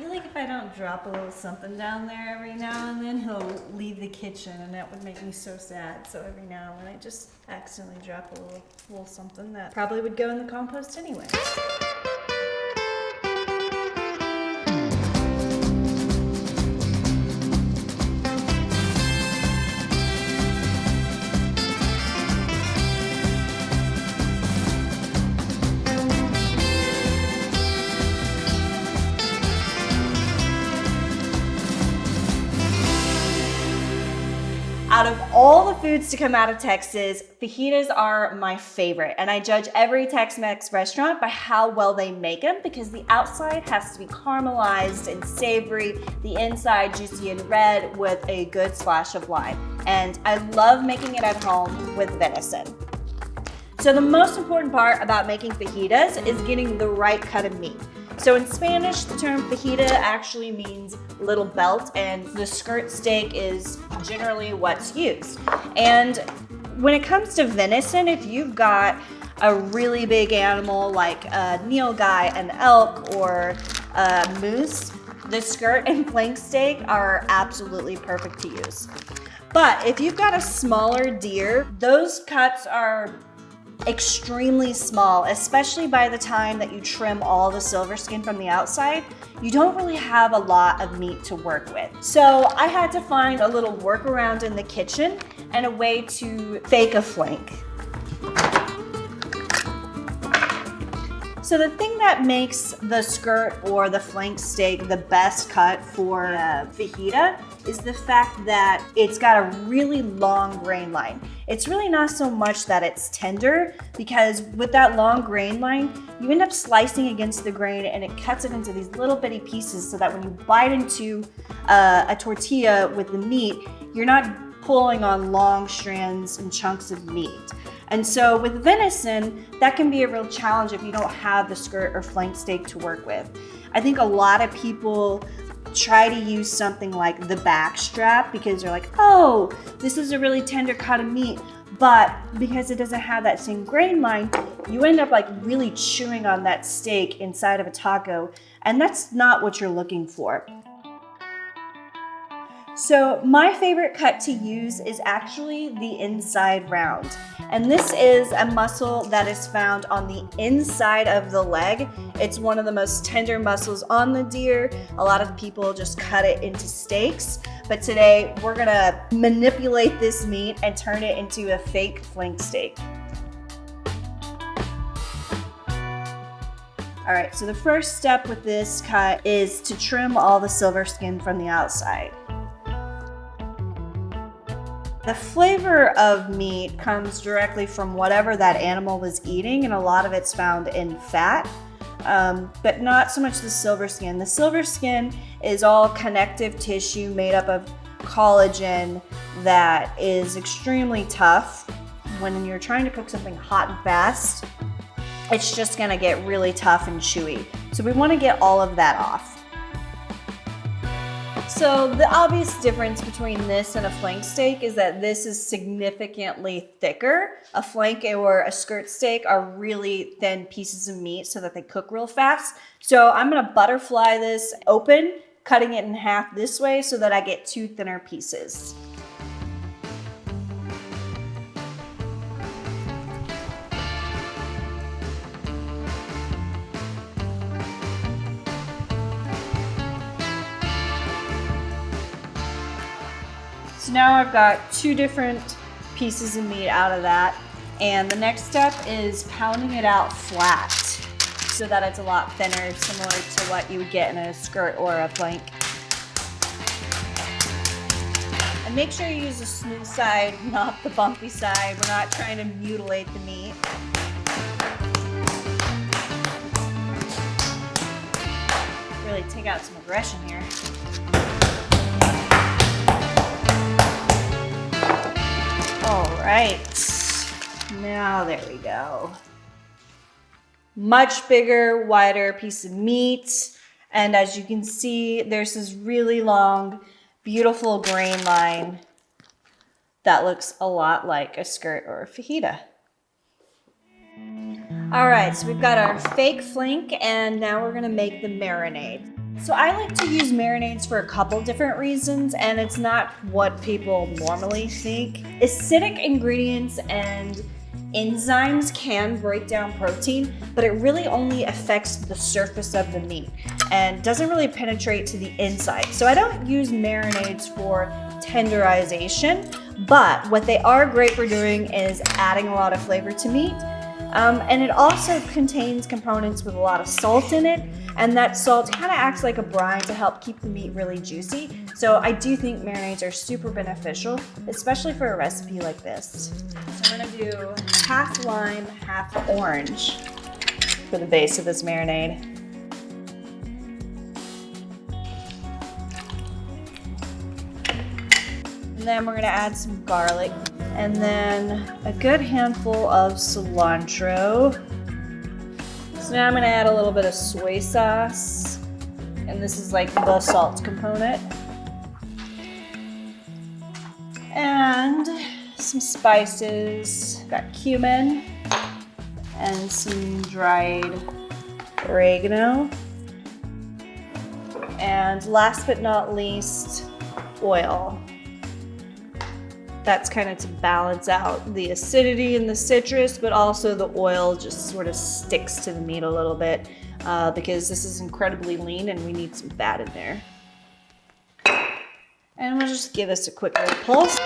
feel like if I don't drop a little something down there every now and then, he'll leave the kitchen, and that would make me so sad. So every now and then I just accidentally drop a little something that probably would go in the compost anyway. Out of all the foods to come out of Texas, fajitas are my favorite, and I judge every Tex-Mex restaurant by how well they make them because the outside has to be caramelized and savory, the inside juicy and red with a good splash of lime. And I love making it at home with venison. So the most important part about making fajitas is getting the right cut of meat. So in Spanish, the term fajita actually means little belt, and the skirt steak is generally what's used. And when it comes to venison, if you've got a really big animal like a nilgai, an elk, or a moose, the skirt and flank steak are absolutely perfect to use. But if you've got a smaller deer, those cuts are extremely small, especially by the time that you trim all the silver skin from the outside. You don't really have a lot of meat to work with. So I had to find a little workaround in the kitchen and a way to fake a flank. So the thing that makes the skirt or the flank steak the best cut for a fajita is the fact that it's got a really long grain line. It's really not so much that it's tender, because with that long grain line, you end up slicing against the grain and it cuts it into these little bitty pieces so that when you bite into a tortilla with the meat, you're not pulling on long strands and chunks of meat. And so with venison, that can be a real challenge if you don't have the skirt or flank steak to work with. I think a lot of people try to use something like the back strap because they're like, oh, this is a really tender cut of meat. But because it doesn't have that same grain line, you end up like really chewing on that steak inside of a taco, and that's not what you're looking for. So my favorite cut to use is actually the inside round. And this is a muscle that is found on the inside of the leg. It's one of the most tender muscles on the deer. A lot of people just cut it into steaks. But today we're gonna manipulate this meat and turn it into a fake flank steak. All right, so the first step with this cut is to trim all the silver skin from the outside. The flavor of meat comes directly from whatever that animal was eating, and a lot of it's found in fat, but not so much the silver skin. The silver skin is all connective tissue made up of collagen that is extremely tough. When you're trying to cook something hot and fast, it's just gonna get really tough and chewy. So we wanna get all of that off. So the obvious difference between this and a flank steak is that this is significantly thicker. A flank or a skirt steak are really thin pieces of meat so that they cook real fast. So I'm gonna butterfly this open, cutting it in half this way so that I get two thinner pieces. So now I've got two different pieces of meat out of that. And the next step is pounding it out flat so that it's a lot thinner, similar to what you would get in a skirt or a flank. And make sure you use the smooth side, not the bumpy side. We're not trying to mutilate the meat. Really take out some aggression here. All right, now there we go. Much bigger, wider piece of meat. And as you can see, there's this really long, beautiful grain line that looks a lot like a skirt or a fajita. All right, so we've got our fake flank, and now we're gonna make the marinade. So I like to use marinades for a couple different reasons, and it's not what people normally think. Acidic ingredients and enzymes can break down protein, but it really only affects the surface of the meat and doesn't really penetrate to the inside. So I don't use marinades for tenderization, but what they are great for doing is adding a lot of flavor to meat. And it also contains components with a lot of salt in it, and that salt kind of acts like a brine to help keep the meat really juicy. So I do think marinades are super beneficial, especially for a recipe like this. So I'm gonna do half lime, half orange for the base of this marinade. And then we're gonna add some garlic, and then a good handful of cilantro. So now I'm gonna add a little bit of soy sauce, and this is like the salt component. And some spices. Got cumin and some dried oregano. And last but not least, oil. That's kind of to balance out the acidity and the citrus, but also the oil just sort of sticks to the meat a little bit because this is incredibly lean and we need some fat in there. And we'll just give this a quick little pulse.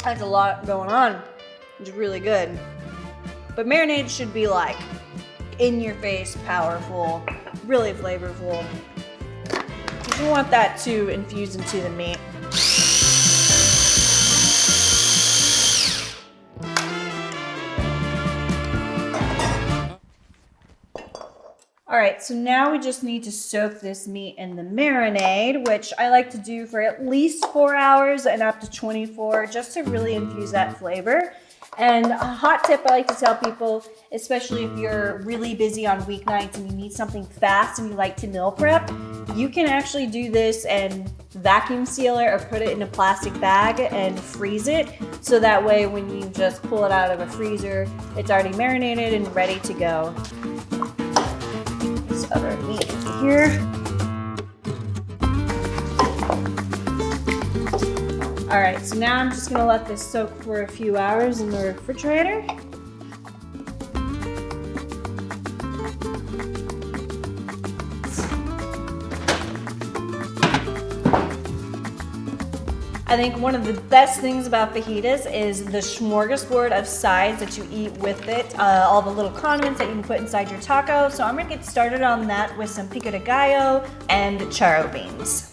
That's a lot going on. It's really good. But marinades should be like in your face, powerful, really flavorful. You want that to infuse into the meat. All right, so now we just need to soak this meat in the marinade, which I like to do for at least 4 hours and up to 24, just to really infuse that flavor. And a hot tip I like to tell people, especially if you're really busy on weeknights and you need something fast and you like to meal prep, you can actually do this and vacuum seal it or put it in a plastic bag and freeze it. So that way when you just pull it out of a freezer, it's already marinated and ready to go. This other meat here. All right, so now I'm just gonna let this soak for a few hours in the refrigerator. I think one of the best things about fajitas is the smorgasbord of sides that you eat with it, all the little condiments that you can put inside your taco. So I'm gonna get started on that with some pico de gallo and charro beans.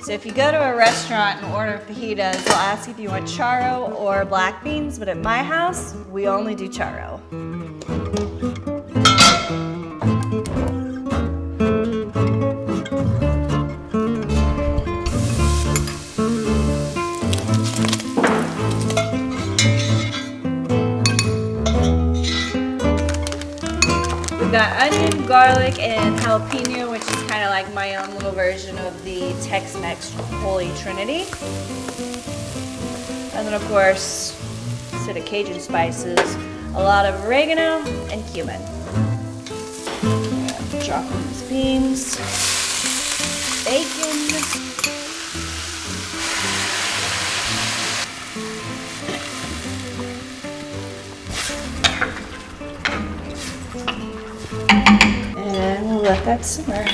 So if you go to a restaurant and order fajitas, they'll ask if you want charro or black beans, but at my house, we only do charro. Got onion, garlic, and jalapeno, which is kind of like my own little version of the Tex-Mex Holy Trinity. And then of course, instead of Cajun spices, a lot of oregano and cumin. Drop in these beans, bacon, and we'll let that simmer.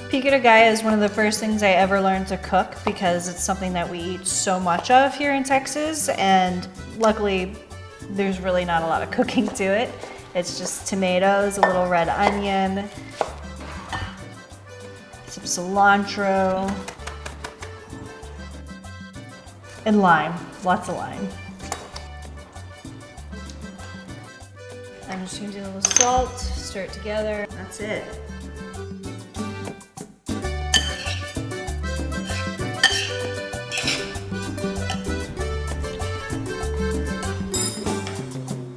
Pico de gallo is one of the first things I ever learned to cook because it's something that we eat so much of here in Texas, and luckily there's really not a lot of cooking to it. It's just tomatoes, a little red onion, some cilantro, And lime, lots of lime. I'm just gonna do a little salt, stir it together. That's it.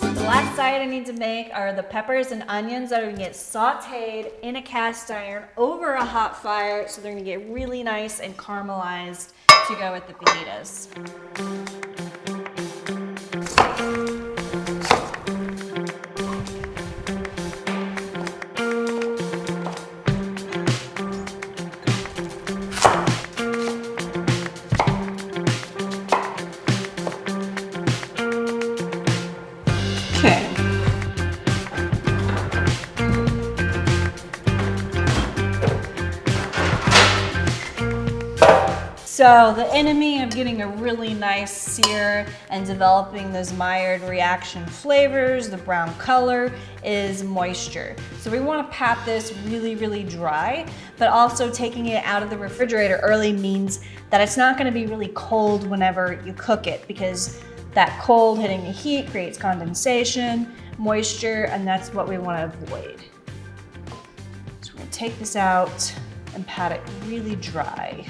The last side I need to make are the peppers and onions that are gonna get sauteed in a cast iron over a hot fire, so they're gonna get really nice and caramelized to go with the fajitas. Okay. So the enemy of getting a really nice sear and developing those Maillard reaction flavors, the brown color, is moisture. So we want to pat this really, really dry, but also taking it out of the refrigerator early means that it's not going to be really cold whenever you cook it, because that cold hitting the heat creates condensation, moisture, and that's what we want to avoid. So we're going to take this out and pat it really dry.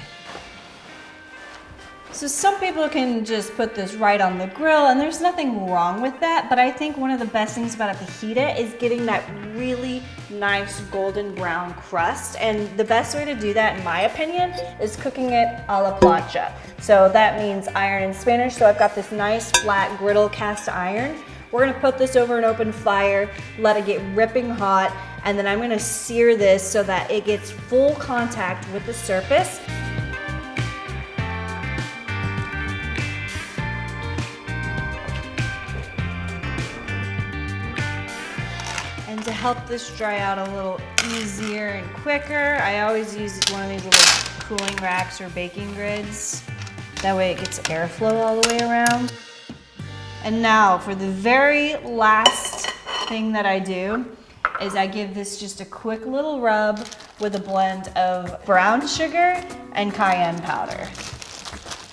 So some people can just put this right on the grill, and there's nothing wrong with that, but I think one of the best things about a fajita is getting that really nice golden brown crust, and the best way to do that, in my opinion, is cooking it a la plancha. So that means iron in Spanish, so I've got this nice flat griddle cast iron. We're gonna put this over an open fire, let it get ripping hot, and then I'm gonna sear this so that it gets full contact with the surface. And to help this dry out a little easier and quicker, I always use one of these little cooling racks or baking grids. That way it gets airflow all the way around. And now for the very last thing that I do is I give this just a quick little rub with a blend of brown sugar and cayenne powder.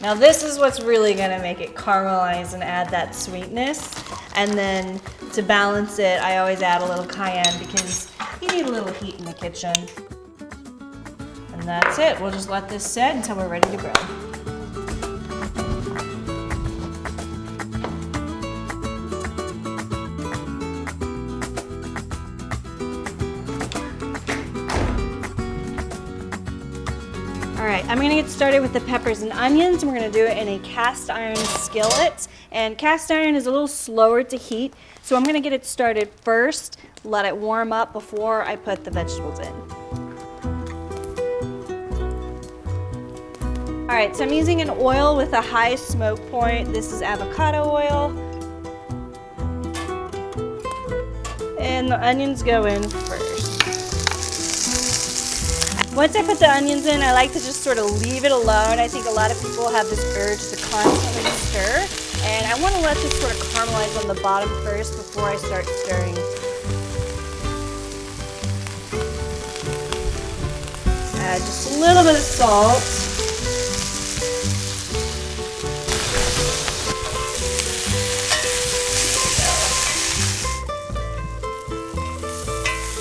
Now this is what's really gonna make it caramelize and add that sweetness. And then to balance it, I always add a little cayenne because you need a little heat in the kitchen. And that's it. We'll just let this set until we're ready to grill. All right, I'm gonna get started with the peppers and onions. We're gonna do it in a cast iron skillet. And cast iron is a little slower to heat, so I'm gonna get it started first, let it warm up before I put the vegetables in. All right, so I'm using an oil with a high smoke point. This is avocado oil. And the onions go in first. Once I put the onions in, I like to just sort of leave it alone. I think a lot of people have this urge to constantly stir, and I want to let this sort of caramelize on the bottom first before I start stirring. Add just a little bit of salt.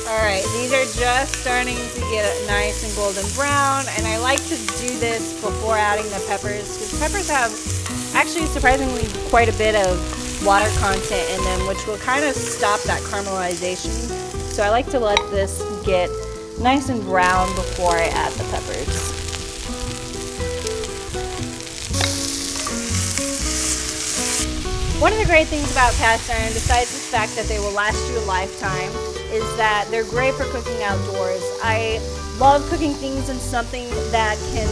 Alright, these are just starting to get nice and golden brown, and I like to do this before adding the peppers, because peppers have actually surprisingly quite a bit of water content in them, which will kind of stop that caramelization. So I like to let this get nice and brown before I add the peppers. One of the great things about cast iron, besides the fact that they will last you a lifetime, is that they're great for cooking outdoors. I love cooking things in something that can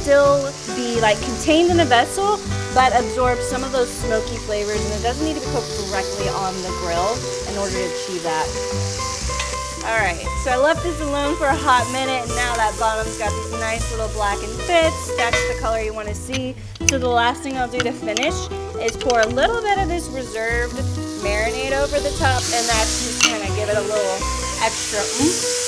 still be like contained in a vessel, but absorb some of those smoky flavors, and it doesn't need to be cooked directly on the grill in order to achieve that. Alright, so I left this alone for a hot minute, and now that bottom's got these nice little blackened bits. That's the color you want to see. So the last thing I'll do to finish is pour a little bit of this reserved marinade over the top, and that's just kind of give it a little extra oomph.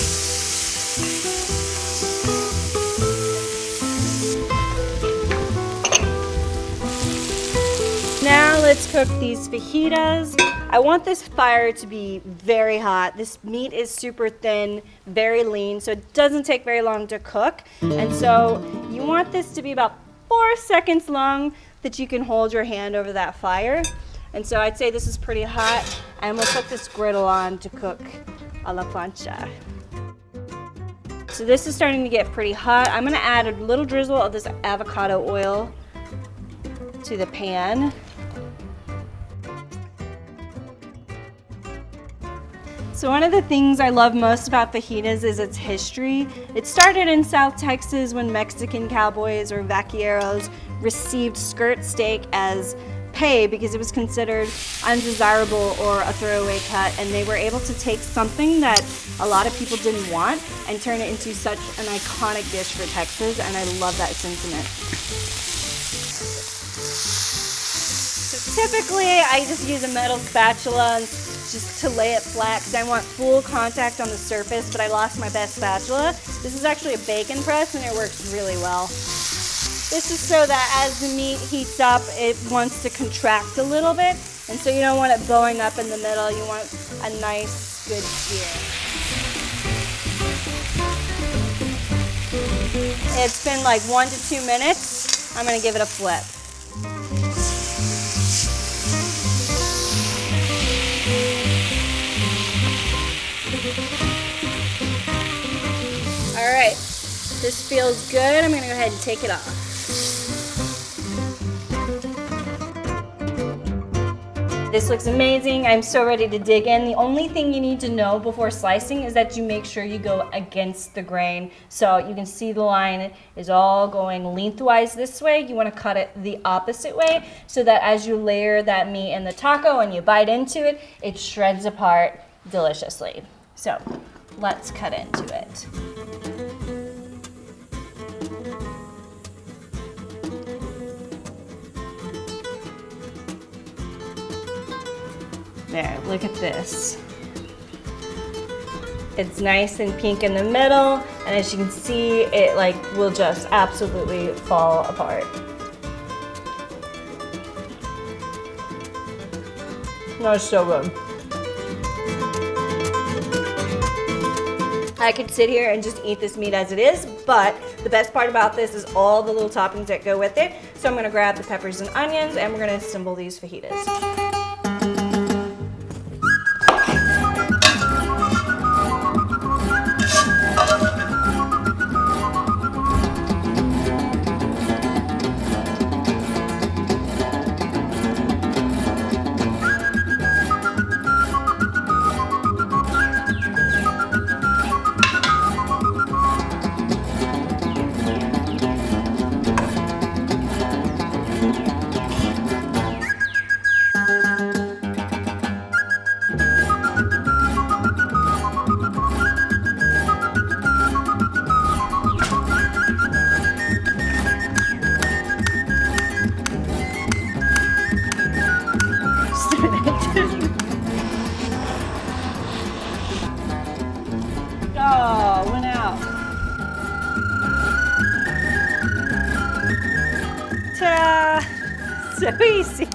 let's cook these fajitas. I want this fire to be very hot. This meat is super thin, very lean, so it doesn't take very long to cook. And so you want this to be about 4 seconds long that you can hold your hand over that fire. And so I'd say this is pretty hot, and we'll put this griddle on to cook a la plancha. So this is starting to get pretty hot. I'm gonna add a little drizzle of this avocado oil to the pan. So one of the things I love most about fajitas is its history. It started in South Texas when Mexican cowboys or vaqueros received skirt steak as pay because it was considered undesirable or a throwaway cut, and they were able to take something that a lot of people didn't want and turn it into such an iconic dish for Texas, and I love that sentiment. So typically I just use a metal spatula just to lay it flat because I want full contact on the surface, but I lost my best spatula. This is actually a bacon press and it works really well. This is so that as the meat heats up, it wants to contract a little bit, and so you don't want it blowing up in the middle. You want a nice, good sear. It's been like 1 to 2 minutes. I'm gonna give it a flip. All right, this feels good. I'm gonna go ahead and take it off. This looks amazing. I'm so ready to dig in. The only thing you need to know before slicing is that you make sure you go against the grain. So you can see the line is all going lengthwise this way. You want to cut it the opposite way so that as you layer that meat in the taco and you bite into it, it shreds apart deliciously. So let's cut into it. There, look at this. It's nice and pink in the middle, and as you can see, it will just absolutely fall apart. That's so good. I could sit here and just eat this meat as it is, but the best part about this is all the little toppings that go with it. So I'm gonna grab the peppers and onions, and we're gonna assemble these fajitas. Oh, went out. Ta-da! So easy.